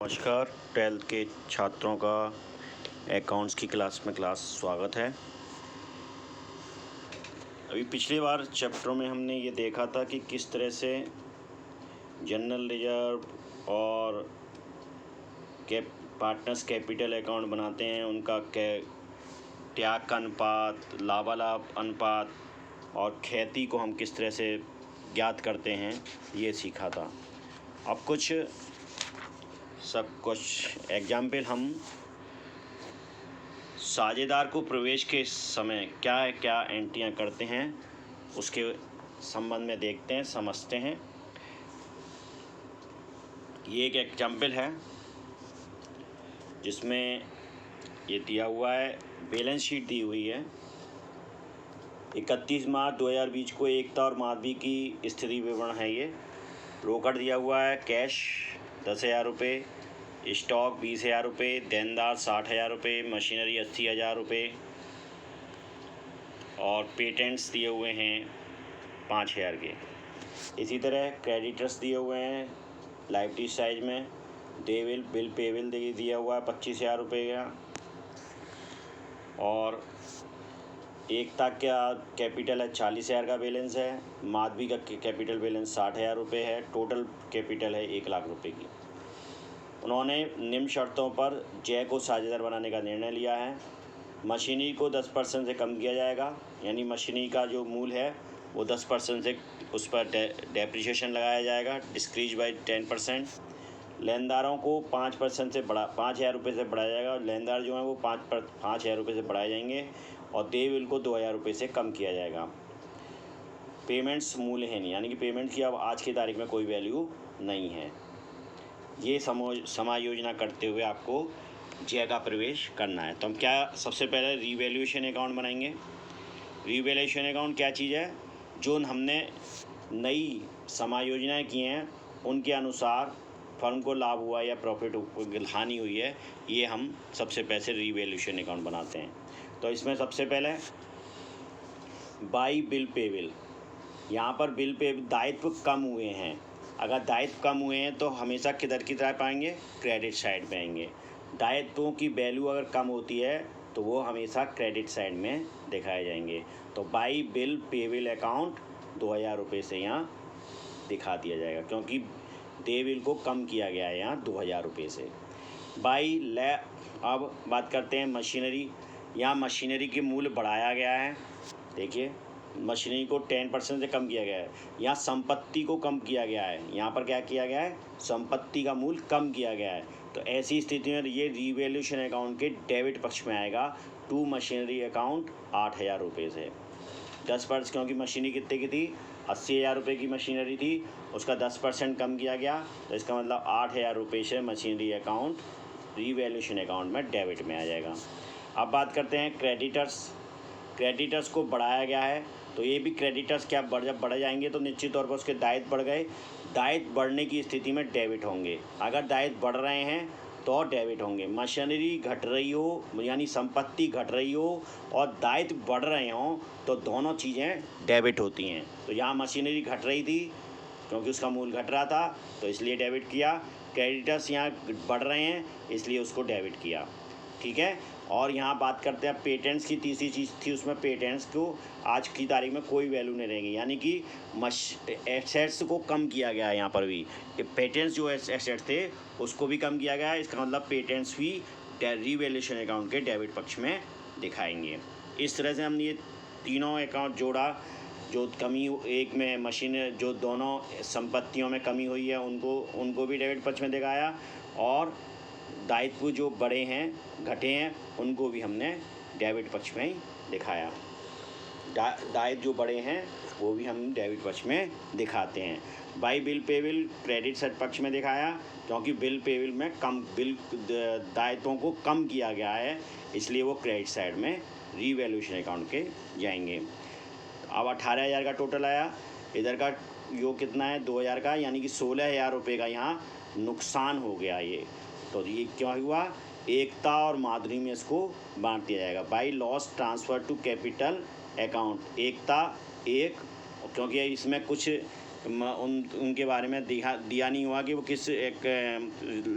नमस्कार, 12th के छात्रों का अकाउंट्स की क्लास में स्वागत है। अभी पिछली बार चैप्टर में हमने ये देखा था कि किस तरह से जनरल रिजर्व और पार्टनर्स कैपिटल अकाउंट बनाते हैं, उनका त्याग का अनुपात, लाभालाभ अनुपात और ख्याति को हम किस तरह से ज्ञात करते हैं, ये सीखा था। अब कुछ एग्जाम्पल हम साझेदार को प्रवेश के समय क्या क्या एंट्रियां करते हैं उसके संबंध में देखते हैं, समझते हैं। ये एक एग्जाम्पल है जिसमें ये दिया हुआ है, बैलेंस शीट दी हुई है। 31 मार्च 2020 को एकता और माधवी की स्थिति विवरण है। ये रोकड़ दिया हुआ है, कैश 10,000 रुपये, स्टॉक 20,000 रुपये, देनदार 60,000 रुपये, मशीनरी 80,000 रुपये और पेटेंट्स दिए हुए हैं 5,000 के। इसी तरह क्रेडिटर्स दिए हुए हैं लाइबिलिटी साइज में। बिल पेबल दिया हुआ है 25,000 रुपये का और एकता का कैपिटल है 40,000 का बैलेंस है, माधवी का कैपिटल बैलेंस 60,000 रुपये है, टोटल कैपिटल है 1,00,000 रुपये की। उन्होंने निम्न शर्तों पर जय को साझेदार बनाने का निर्णय लिया है। मशीनरी को 10% से कम किया जाएगा, यानी मशीनरी का जो मूल है वो 10% से उस पर डेप्रिसिएशन लगाया जाएगा, डिस्क्रीज बाय 10%। लेनदारों को 5% से 5,000 रुपये से बढ़ाया जाएगा। लेनदार जो हैं वो 5,000 रुपये से बढ़ाए जाएंगे और देय बिल को 2,000 रुपये से कम किया जाएगा। पेमेंट्स मूल्यहीन, यानी कि पेमेंट की अब आज की तारीख में कोई वैल्यू नहीं है। ये समायोजना करते हुए आपको जय का प्रवेश करना है। तो हम क्या सबसे पहले रीवैल्यूएशन अकाउंट बनाएंगे। रीवैल्यूएशन अकाउंट क्या चीज़ है? जो हमने नई समायोजनाएं की हैं उनके अनुसार फर्म को लाभ हुआ या प्रॉफिट हानि हुई है, ये हम सबसे पहले रीवैल्यूएशन अकाउंट बनाते हैं। तो इसमें सबसे पहले बाई बिल पेबल, यहाँ पर बिल पे दायित्व कम हुए हैं। अगर दायित्व कम हुए हैं तो हमेशा किधर की तरह पाएंगे? क्रेडिट साइड पे आएंगे। दायित्वों की वैल्यू अगर कम होती है तो वो हमेशा क्रेडिट साइड में दिखाए जाएंगे। तो बाई बिल पेबल अकाउंट 2,000 रुपये से यहाँ दिखा दिया जाएगा, क्योंकि देय बिल को कम किया गया है यहाँ 2,000 रुपये से। अब बात करते हैं मशीनरी। यहाँ मशीनरी के मूल्य बढ़ाया गया है। देखिए, मशीनरी को 10% से कम किया गया है। यहाँ संपत्ति को कम किया गया है। यहाँ पर क्या किया गया है? संपत्ति का मूल्य कम किया गया है। तो ऐसी स्थिति में ये रीवैल्यूएशन अकाउंट के डेबिट पक्ष में आएगा। टू मशीनरी अकाउंट 8,000 रुपये से 10%, क्योंकि मशीनरी कितने की थी? 80,000 रुपये की मशीनरी थी, उसका 10% कम किया गया, तो इसका मतलब 8,000 रुपये से मशीनरी अकाउंट रीवैल्यूएशन अकाउंट में डेबिट में आ जाएगा। अब बात करते हैं क्रेडिटर्स को बढ़ाया गया है। तो ये भी क्रेडिटर्स क्या जब बढ़ जाएंगे तो निश्चित तौर पर उसके दायित्व बढ़ गए। दायित्व बढ़ने की स्थिति में डेबिट होंगे। अगर दायित्व बढ़ रहे हैं तो डेबिट होंगे। मशीनरी घट रही हो, यानी संपत्ति घट रही हो और दायित्व बढ़ रहे हों, तो दोनों चीज़ें डेबिट होती हैं। तो यहाँ मशीनरी घट रही थी क्योंकि उसका मूल्य घट रहा था, तो इसलिए डेबिट किया। क्रेडिटर्स यहाँ बढ़ रहे हैं इसलिए उसको डेबिट किया। ठीक है। और यहाँ बात करते हैं पेटेंट्स की। तीसरी चीज़ थी उसमें, पेटेंट्स को आज की तारीख में कोई वैल्यू नहीं रहेगी, यानी कि एसेट्स को कम किया गया है। यहाँ पर भी पेटेंट्स जो एसेट्स थे उसको भी कम किया गया है। इसका मतलब पेटेंट्स भी रीवैल्यूएशन अकाउंट के डेबिट पक्ष में दिखाएंगे। इस तरह से हमने ये तीनों अकाउंट जोड़ा। जो कमी एक में मशीन, जो दोनों संपत्तियों में कमी हुई है उनको भी डेबिट पक्ष में दिखाया, और दायित्व जो बड़े हैं, घटे हैं, उनको भी हमने डेबिट पक्ष में ही दिखाया। दायित्व जो बड़े हैं वो भी हम डेबिट पक्ष में दिखाते हैं। By bill payable credit side पक्ष में दिखाया, क्योंकि बिल पेबल में दायित्वों को कम किया गया है, इसलिए वो क्रेडिट साइड में रीवैल्यूएशन अकाउंट के जाएंगे। अब 18,000 का टोटल आया। इधर का योग कितना है? 2,000 का, यानी कि 16,000 रुपये का यहाँ नुकसान हो गया ये। तो ये क्यों हुआ? एकता और माधुरी में इसको बांट दिया जाएगा। By loss transfer to capital account. एकता एक, क्योंकि इसमें कुछ उनके बारे में दिया नहीं हुआ कि वो किस एक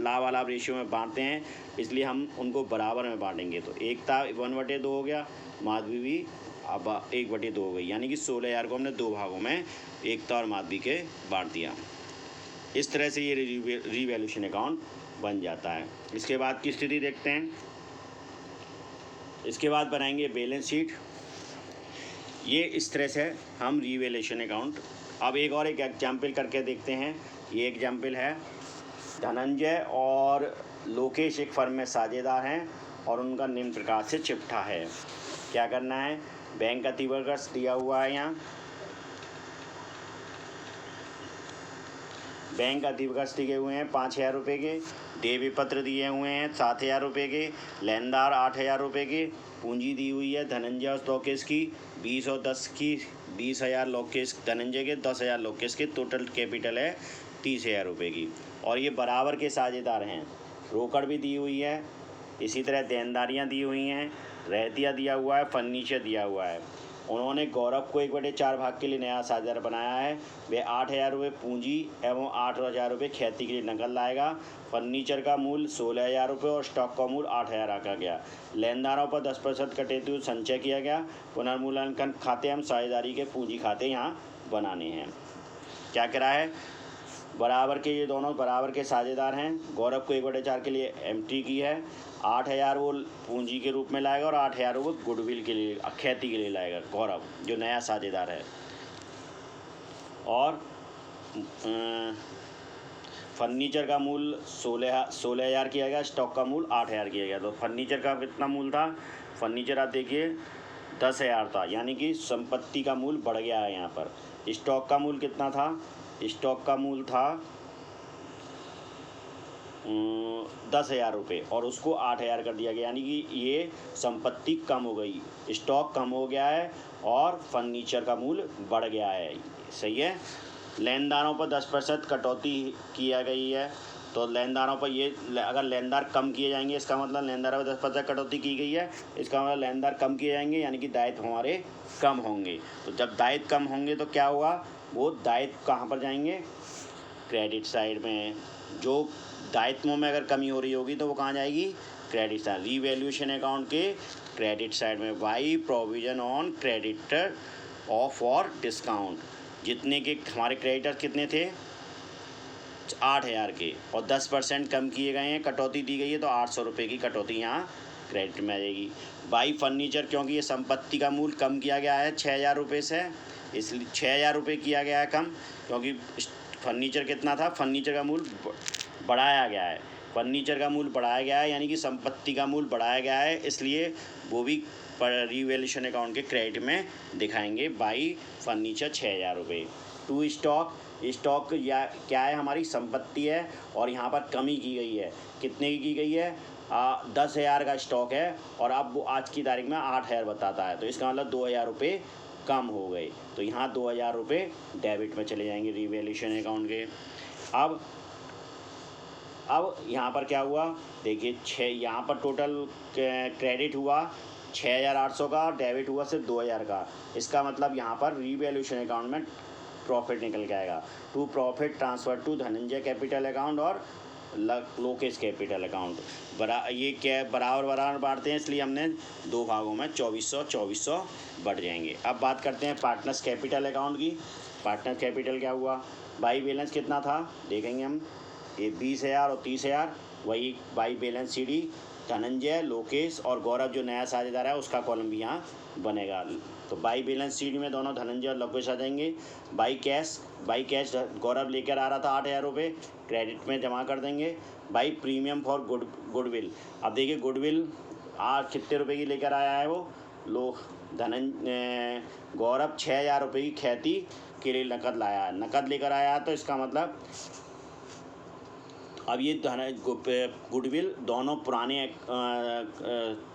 लाभ अलाभ रेशियो में बांटते हैं, इसलिए हम उनको बराबर में बांटेंगे। तो एकता 1/2 हो गया, माधवी भी अब 1/2 हो गई, यानी कि 16,000 को हमने 2 भागों में एकता और माधवी के बांट दिया। इस तरह से ये रीवैल्यूएशन अकाउंट बन जाता है। इसके बाद की स्थिति देखते हैं। इसके बाद बनाएंगे बैलेंस शीट। ये इस तरह से हम रीवैल्यूएशन अकाउंट। अब एक एग्जाम्पल करके देखते हैं। ये एग्जाम्पल है, धनंजय और लोकेश एक फर्म में साझेदार हैं और उनका निम्न प्रकार से चिट्ठा है। क्या करना है, बैंक अतिवर्गस दिया हुआ है, यहाँ बैंक अधिवर्गस दिए हुए हैं 5,000 रुपये के, देय पत्र दिए हुए हैं 7,000 रुपये के, लेनदार 8,000 रुपये के, पूंजी दी हुई है धनंजय और लोकेश की 20 और 10 की, 20,000 लोकेश धनंजय के, 10,000 लोकेश के, टोटल कैपिटल है 30,000 रुपये की। और ये बराबर के साझेदार हैं। रोकड़ भी दी हुई है, इसी तरह देनदारियाँ दी हुई हैं, रहतिया दिया हुआ है, फर्नीचर दिया हुआ है। उन्होंने गौरव को 1/4 भाग के लिए नया साझेदार बनाया है। वे 8,000 रुपये पूंजी एवं 8,000 रुपये ख्याति के लिए नकद लाएगा। फर्नीचर का मूल्य 16,000 रुपये और स्टॉक का मूल्य 8,000 रखा गया। लेनदारों पर 10% कटौती हुई संचय किया गया। पुनर्मूल्यांकन खाते हम साझेदारी के पूंजी खाते यहाँ बनाने हैं। क्या करा है, बराबर के, ये दोनों बराबर के साझेदार हैं। गौरव को 1/4 के लिए एंट्री की है, 8,000 वो पूंजी के रूप में लाएगा और 8,000 वो गुडविल के लिए, ख्याति के लिए लाएगा गौरव, जो नया साझेदार है। और फर्नीचर का मूल्य 16,000 किया गया, स्टॉक का मूल्य 8,000 किया गया। तो फर्नीचर का कितना मूल्य था, फर्नीचर आप देखिए 10,000 था, यानी कि संपत्ति का मूल्य बढ़ गया है यहाँ पर। स्टॉक का मूल्य कितना था, स्टॉक का मूल्य था 10,000 रुपये और उसको 8,000 कर दिया गया, यानी कि ये संपत्ति कम हो गई, स्टॉक कम हो गया है और फर्नीचर का मूल्य बढ़ गया है। सही है। लेनदारों पर 10% कटौती किया गई है। तो लेनदारों पर ये, अगर लेनदार कम किए जाएंगे इसका मतलब लेनदारों पर 10% कटौती की गई है, इसका मतलब लेनदार कम किए जाएंगे, यानी कि दायित्व हमारे कम होंगे। तो जब दायित्व कम होंगे तो क्या हुआ, वो दायित्व कहाँ पर जाएंगे, क्रेडिट साइड में। जो दायित्वों में अगर कमी हो रही होगी तो वो कहाँ जाएगी, क्रेडिट साइड। रीवैल्यूएशन अकाउंट के क्रेडिट साइड में, by provision on creditor of और डिस्काउंट। जितने के हमारे क्रेडिटर कितने थे, 8,000 के, और 10% कम किए गए हैं, कटौती दी गई है, तो 800 रुपये की कटौती यहाँ क्रेडिट में आ जाएगी। बाई फर्नीचर, क्योंकि ये संपत्ति का मूल्य कम किया गया है 6,000 रुपये से, इसलिए 6,000 रुपये किया गया है कम, क्योंकि फर्नीचर कितना था, फर्नीचर का मूल्य बढ़ाया गया है, फर्नीचर का मूल्य बढ़ाया गया है, यानी कि संपत्ति का मूल्य बढ़ाया गया है, इसलिए वो भी रीवैल्यूएशन अकाउंट के क्रेडिट में दिखाएंगे। बाई फर्नीचर 6,000 रुपये। टू स्टॉक, स्टॉक या क्या है, हमारी संपत्ति है और यहाँ पर कमी की गई है, कितने की गई है, 10,000 का स्टॉक है और अब वो आज की तारीख में 8,000 बताता है, तो इसका मतलब 2,000 रुपये कम हो गए, तो यहाँ 2,000 रुपये डेबिट में चले जाएंगे रीवैल्यूएशन अकाउंट के। अब यहाँ पर क्या हुआ, देखिए 6, यहाँ पर टोटल क्रेडिट हुआ 6,800 का, डेबिट हुआ सिर्फ 2,000 का। इसका मतलब यहाँ पर रीवैल्यूएशन अकाउंट में प्रॉफिट निकल के आएगा। To profit transfer to Dhananjay capital account और लोकेश कैपिटल अकाउंट। ये क्या बराबर बांटते हैं, इसलिए हमने 2 भागों में 2400 बढ़ जाएंगे। अब बात करते हैं पार्टनर्स कैपिटल अकाउंट की। पार्टनर कैपिटल क्या हुआ, बाई बैलेंस कितना था देखेंगे हम, ये 20,000 और 30,000, वही by balance CD Dhananjay, Lokesh और गौरव जो नया साझेदार है उसका कॉलम भी यहाँ बनेगा। तो बाई बैलेंस शीट में दोनों धनंजय और लोकेश आ जाएंगे। बाई कैश गौरव लेकर आ रहा था 8,000 रुपये, क्रेडिट में जमा कर देंगे। बाई प्रीमियम फॉर गुडविल, अब देखिए गुडविल कितने रुपए की लेकर आया है वो, गौरव 6,000 रुपये की ख्याति के लिए नकद लाया है, नकद लेकर आया है, तो इसका मतलब अब ये गुडविल दोनों पुराने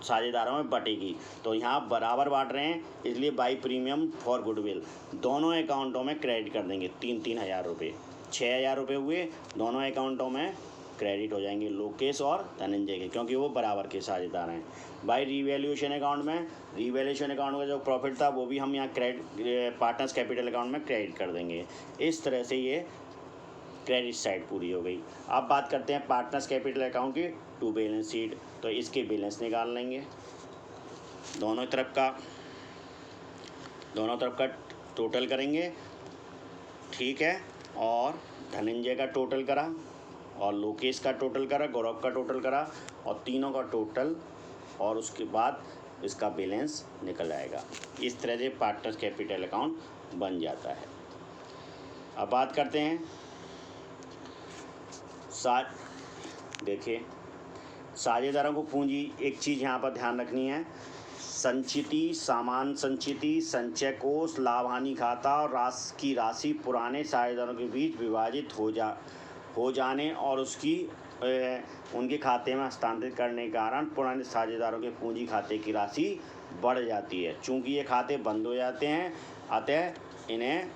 साझेदारों में बटेगी, तो यहाँ बराबर बांट रहे हैं, इसलिए बाई प्रीमियम फॉर गुडविल दोनों अकाउंटों में क्रेडिट कर देंगे 3,000 रुपये। 6,000 रुपये हुए दोनों अकाउंटों में क्रेडिट हो जाएंगे लोकेश और धनंजय के, क्योंकि वो बराबर के साझेदार हैं। बाई रीवैल्यूएशन अकाउंट में रीवैल्यूएशन अकाउंट का जो प्रॉफिट था वो भी हम यहाँ क्रेडिट पार्टनर्स कैपिटल अकाउंट में क्रेडिट कर देंगे। इस तरह से ये क्रेडिट साइड पूरी हो गई। अब बात करते हैं पार्टनर्स कैपिटल अकाउंट की टू बैलेंस शीट। तो इसके बैलेंस निकाल लेंगे, दोनों तरफ का टोटल करेंगे, ठीक है। और धनंजय का टोटल करा और लोकेश का टोटल करा, गौरव का टोटल करा और तीनों का टोटल, और उसके बाद इसका बैलेंस निकल आएगा। इस तरह से पार्टनर्स कैपिटल अकाउंट बन जाता है। अब बात करते हैं देखिए साझेदारों को पूंजी, एक चीज़ यहाँ पर ध्यान रखनी है, संचिति, सामान संचिति, संचय कोष, लाभ हानि खाता और राशि पुराने साझेदारों के बीच विभाजित हो जाने और उनके खाते में हस्तांतरित करने के कारण पुराने साझेदारों के पूंजी खाते की राशि बढ़ जाती है। चूँकि ये खाते बंद हो जाते हैं, अतः इन्हें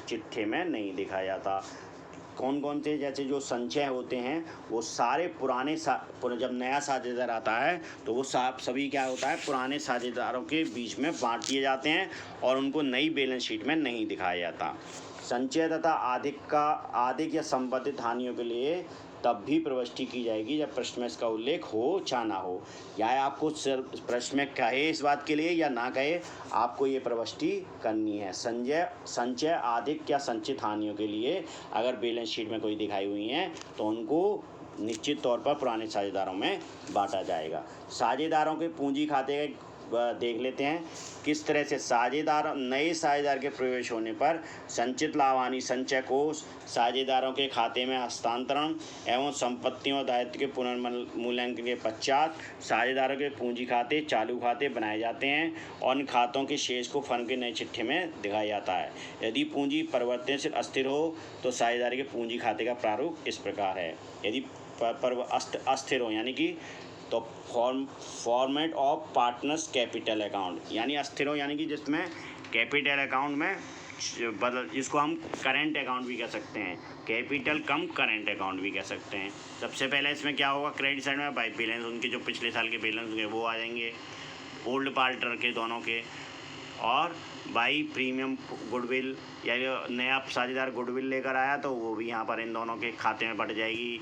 चिट्ठे में नहीं दिखाया जाता। कौन कौन से, जैसे जो संचय होते हैं वो सारे पुराने जब नया साझेदार आता है तो वो सभी क्या होता है, पुराने साझेदारों के बीच में बांट दिए जाते हैं और उनको नई बैलेंस शीट में नहीं दिखाया जाता। संचय तथा आधिक या संबंधित हानियों के लिए तब भी प्रविष्टि की जाएगी जब प्रश्न में इसका उल्लेख हो या ना हो। या आपको प्रश्न में कहे इस बात के लिए या ना कहे, आपको ये प्रविष्टि करनी है। संचय आधिक या संचित हानियों के लिए अगर बैलेंस शीट में कोई दिखाई हुई हैं तो उनको निश्चित तौर पर पुराने साझेदारों में बांटा जाएगा। साझेदारों के पूंजी खाते देख लेते हैं किस तरह से नए साझेदार के प्रवेश होने पर संचित लाभ हानि संचय कोष, साझेदारों के खाते में हस्तांतरण एवं संपत्तियों और दायित्व के पुनर्मूल्यांकन के पश्चात साझेदारों के पूंजी खाते चालू खाते बनाए जाते हैं और इन खातों के शेष को फर्म के नए चिट्ठे में दिखाया जाता है। यदि पूंजी परिवर्तनशील अस्थिर हो तो साझेदार के पूंजी खाते का प्रारूप इस प्रकार है। यदि अस्थिर हो यानी कि तो format of partners capital account, यानी अस्थिर हो यानी कि जिसमें कैपिटल अकाउंट में जिसको हम करेंट अकाउंट भी कह सकते हैं, कैपिटल कम करेंट अकाउंट भी कह सकते हैं। सबसे पहले इसमें क्या होगा, क्रेडिट साइड में बाई बैलेंस उनके जो पिछले साल के बैलेंस होंगे वो आ जाएंगे, ओल्ड पार्टनर के दोनों के, और बाई प्रीमियम गुडविल या नया साझेदार गुडविल लेकर आया तो वो भी यहाँ पर इन दोनों के खाते में बढ़ जाएगी।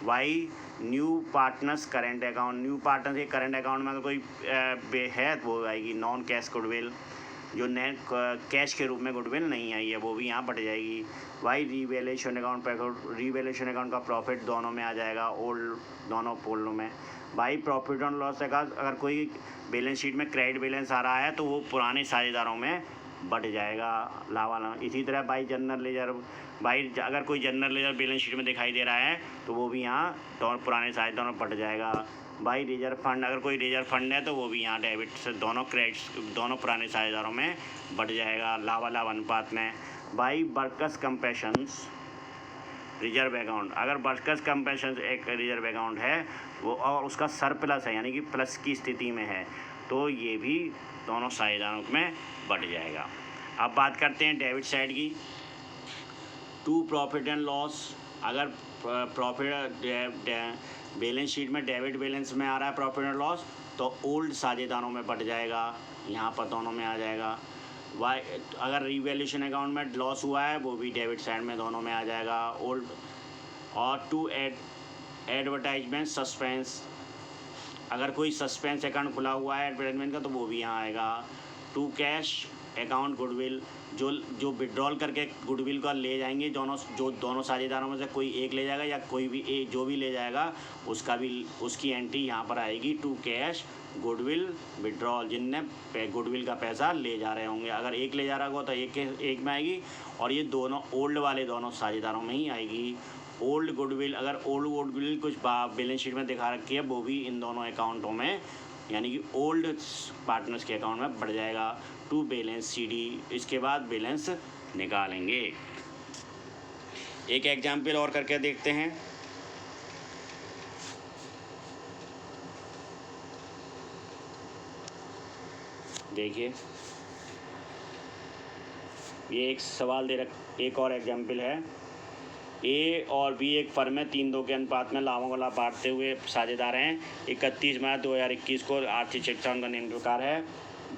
By new partner's current account, new partner के करेंट अकाउंट में अगर कोई है तो वो आएगी नॉन कैश गुडविल, जो नए कैश के रूप में गुडविल नहीं आई है वो भी यहाँ बढ़ जाएगी। वाई रीवैल्यूएशन अकाउंट पर रीवैल्यूएशन अकाउंट का प्रॉफिट दोनों में आ जाएगा, ओल्ड दोनों पोलों में। By profit and loss account, अगर कोई बैलेंस शीट में क्रेडिट बैलेंस आ रहा है तो वो पुराने साझेदारों में बढ़ जाएगा लावाला। इसी तरह बाई जनरल लेजर, अगर कोई जनरल लेजर बैलेंस शीट में दिखाई दे रहा है तो वो भी यहाँ दोनों पुराने साझेदारों में बढ़ जाएगा। बाई रिजर्व फंड, अगर कोई रिजर्व फंड है तो वो भी यहाँ डेबिट से दोनों क्रेडिट्स दोनों पुराने साझेदारों में बढ़ जाएगा लाभ अनुपात में। बाई वर्कर्स कंपेशंस रिजर्व अकाउंट, अगर वर्कर्स कंपेशंस एक रिजर्व अकाउंट है वो और उसका सरप्लस है यानी कि प्लस की स्थिति में है तो ये भी दोनों साझेदारों में बढ़ जाएगा। अब बात करते हैं डेबिट साइड की, टू प्रॉफिट एंड लॉस। अगर प्रॉफिट बैलेंस शीट में डेबिट बैलेंस में आ रहा है प्रॉफिट एंड लॉस तो ओल्ड साझेदारों में बढ़ जाएगा, यहाँ पर दोनों में आ जाएगा। वाई अगर रीवैल्यूएशन अकाउंट में लॉस हुआ है वो भी डेबिट साइड में दोनों में आ जाएगा ओल्ड। और टू एडवर्टाइजमेंट सस्पेंस, अगर कोई सस्पेंस अकाउंट खुला हुआ है एडवर्टाइजमेंट का तो वो भी यहाँ आएगा। टू कैश अकाउंट गुडविल, जो विड्रॉल करके गुडविल का ले जाएंगे दोनों साझेदारों में से कोई एक ले जाएगा या कोई भी जो भी ले जाएगा उसकी एंट्री यहाँ पर आएगी टू कैश गुडविल विड्रॉल, जिनने गुडविल का पैसा ले जा रहे होंगे। अगर एक ले जा रहा होगा तो एक में आएगी और ये दोनों ओल्ड वाले दोनों साझेदारों में ही आएगी। ओल्ड गुडविल, अगर ओल्ड गुडविल कुछ बैलेंस शीट में दिखा रखी है वो भी इन दोनों अकाउंटों में यानी कि ओल्ड पार्टनर्स के अकाउंट में बढ़ जाएगा टू बैलेंस सीडी। इसके बाद बैलेंस निकालेंगे। एक एग्जाम्पल और करके देखते हैं। देखिए ये एक सवाल एक और एग्जाम्पल है ए और बी एक फर्म है, 3-2 के अनुपात में लाभों को लाभ बांटते हुए साझेदार हैं। 31 मार्च 2021 को आर्थिक शिक्षण का निम्न प्रकार है।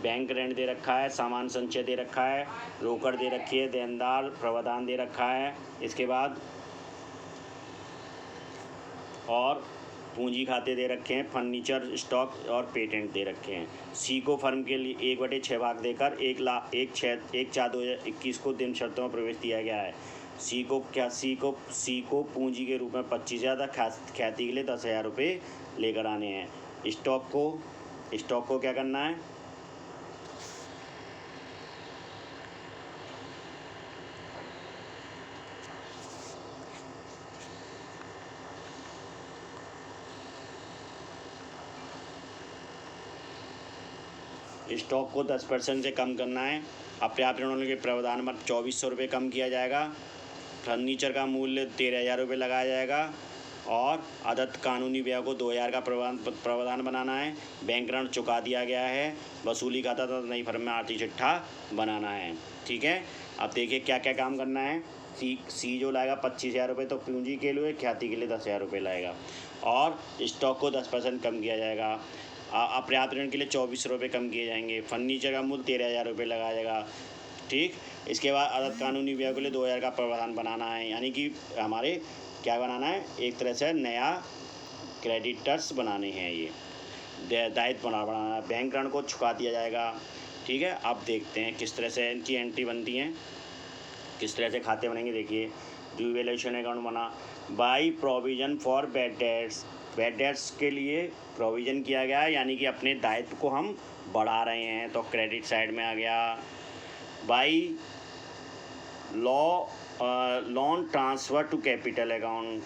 बैंक ऋण दे रखा है, सामान्य संचय दे रखा है, रोकड़ दे रखी है, देनदार प्रावधान दे रखा है, इसके बाद और पूंजी खाते दे रखे हैं, फर्नीचर स्टॉक और पेटेंट दे रखे हैं। सी को फर्म के लिए 1/6 भाग देकर 1/4/2021 को दिन शर्तों में प्रवेश दिया गया है। सी को पूंजी के रूप में 25,000 ख्याति के लिए 10,000 रुपये लेकर आने हैं। स्टॉक को क्या करना है, स्टॉक को 10% से कम करना है। अपर्याप्त ऋणों के प्रावधान पर 2,400 रुपये कम किया जाएगा। फर्नीचर का मूल्य 13,000 रुपये लगाया जाएगा और अदत्त कानूनी व्यय को 2,000 का प्रावधान बनाना है। बैंक ऋण चुका दिया गया है। वसूली खाता तो नई फर्म में आर्थिक चिट्ठा बनाना है। ठीक है, अब देखिए क्या क्या काम करना है। सी जो लाएगा 25,000 रुपये तो पूंजी के लिए, ख्याति के लिए 10,000 रुपये लाएगा और स्टॉक को 10% कम किया जाएगा। अपर्याप्त ऋण के लिए 2,400 रुपये कम किए जाएंगे। फर्नीचर का मूल्य 13,000 रुपये लगाया जाएगा। ठीक, इसके बाद अदत्त कानूनी व्यय के लिए 2,000 का प्रावधान बनाना है, यानी कि हमारे क्या बनाना है, एक तरह से नया क्रेडिटर्स बनाने हैं, ये दायित्व बनाना है। बैंक ऋण को चुका दिया जाएगा। ठीक है, अब देखते हैं किस तरह से इनकी एंट्री बनती हैं, किस तरह से खाते बनेंगे। देखिए, रिवैल्यूएशन अकाउंट बना by provision for bad debts के लिए प्रोविज़न किया गया है, यानी कि अपने दायित्व को हम बढ़ा रहे हैं, तो क्रेडिट साइड में आ गया। By loan transfer to capital account,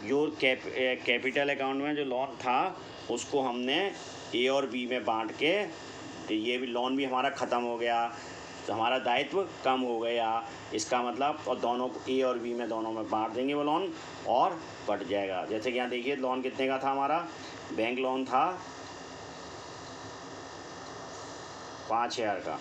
जो कैपिटल अकाउंट में जो लोन था उसको हमने ए और बी में बांट के, तो ये भी लोन भी हमारा ख़त्म हो गया, तो हमारा दायित्व कम हो गया। इसका मतलब, और दोनों को ए और बी में दोनों में बांट देंगे वो लोन और बढ़ जाएगा। जैसे कि यहाँ देखिए लोन कितने का था हमारा, बैंक लोन था 5,000 का,